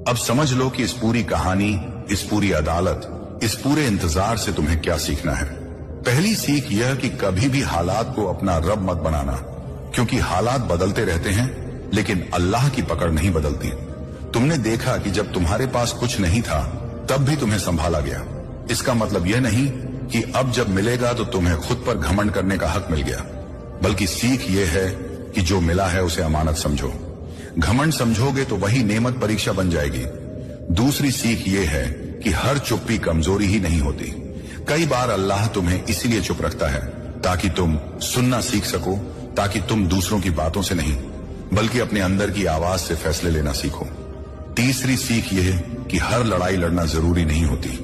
अब समझ लो कि इस पूरी कहानी, इस पूरी अदालत, इस पूरे इंतजार से तुम्हें क्या सीखना है। पहली सीख यह कि कभी भी हालात को अपना रब मत बनाना, क्योंकि हालात बदलते रहते हैं लेकिन अल्लाह की पकड़ नहीं बदलती। तुमने देखा कि जब तुम्हारे पास कुछ नहीं था तब भी तुम्हें संभाला गया। इसका मतलब यह नहीं कि अब जब मिलेगा तो तुम्हें खुद पर घमंड करने का हक मिल गया, बल्कि सीख यह है कि जो मिला है उसे अमानत समझो। घमंड समझोगे तो वही नेमत परीक्षा बन जाएगी। दूसरी सीख यह है कि हर चुप्पी कमजोरी ही नहीं होती। कई बार अल्लाह तुम्हें इसीलिए चुप रखता है ताकि तुम सुनना सीख सको, ताकि तुम दूसरों की बातों से नहीं बल्कि अपने अंदर की आवाज से फैसले लेना सीखो। तीसरी सीख यह कि हर लड़ाई लड़ना जरूरी नहीं होती।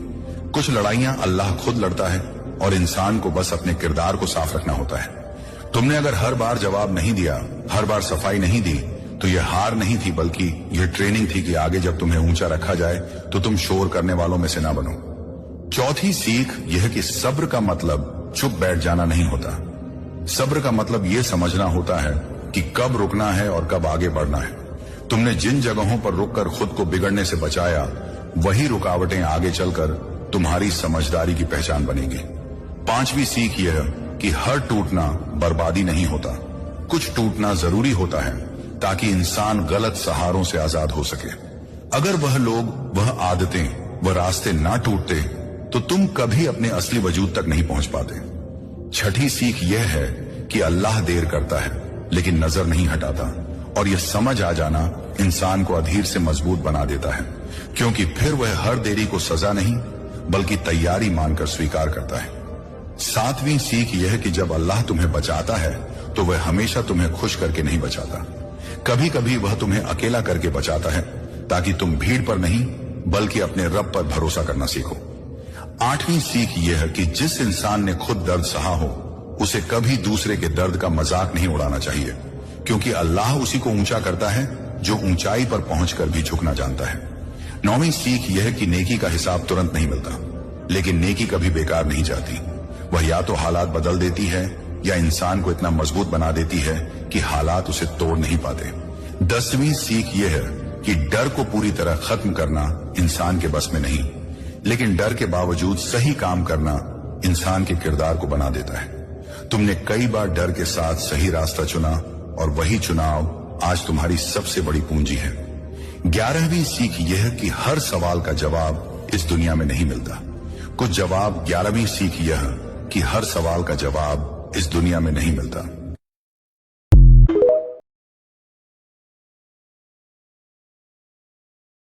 कुछ लड़ाइयां अल्लाह खुद लड़ता है और इंसान को बस अपने किरदार को साफ रखना होता है। तुमने अगर हर बार जवाब नहीं दिया, हर बार सफाई नहीं दी, तो यह हार नहीं थी बल्कि यह ट्रेनिंग थी कि आगे जब तुम्हें ऊंचा रखा जाए तो तुम शोर करने वालों में से ना बनो। चौथी सीख यह कि सब्र का मतलब चुप बैठ जाना नहीं होता। सब्र का मतलब यह समझना होता है कि कब रुकना है और कब आगे बढ़ना है। तुमने जिन जगहों पर रुककर खुद को बिगड़ने से बचाया, वही रुकावटें आगे चलकर तुम्हारी समझदारी की पहचान बनेगी। पांचवी सीख यह कि हर टूटना बर्बादी नहीं होता। कुछ टूटना जरूरी होता है ताकि इंसान गलत सहारों से आजाद हो सके। अगर वह लोग, वह आदतें, वह रास्ते ना टूटते तो तुम कभी अपने असली वजूद तक नहीं पहुंच पाते। छठी सीख यह है कि अल्लाह देर करता है लेकिन नजर नहीं हटाता, और यह समझ आ जाना इंसान को अधीर से मजबूत बना देता है, क्योंकि फिर वह हर देरी को सजा नहीं बल्कि तैयारी मानकर स्वीकार करता है। सातवीं सीख यह कि जब अल्लाह तुम्हें बचाता है तो वह हमेशा तुम्हें खुश करके नहीं बचाता। कभी कभी वह तुम्हें अकेला करके बचाता है ताकि तुम भीड़ पर नहीं बल्कि अपने रब पर भरोसा करना सीखो। आठवीं सीख यह कि जिस इंसान ने खुद दर्द सहा हो उसे कभी दूसरे के दर्द का मजाक नहीं उड़ाना चाहिए, क्योंकि अल्लाह उसी को ऊंचा करता है जो ऊंचाई पर पहुंचकर भी झुकना जानता है। नौवीं सीख यह कि नेकी का हिसाब तुरंत नहीं मिलता, लेकिन नेकी कभी बेकार नहीं जाती। वह या तो हालात बदल देती है या इंसान को इतना मजबूत बना देती है कि हालात उसे तोड़ नहीं पाते। 10वीं सीख यह है कि डर को पूरी तरह खत्म करना इंसान के बस में नहीं, लेकिन डर के बावजूद सही काम करना इंसान के किरदार को बना देता है। तुमने कई बार डर के साथ सही रास्ता चुना और वही चुनाव आज तुम्हारी सबसे बड़ी पूंजी है। 11वीं सीख यह कि हर सवाल का जवाब इस दुनिया में नहीं मिलता। कुछ जवाब 11वीं सीख यह कि हर सवाल का जवाब इस दुनिया में नहीं मिलता।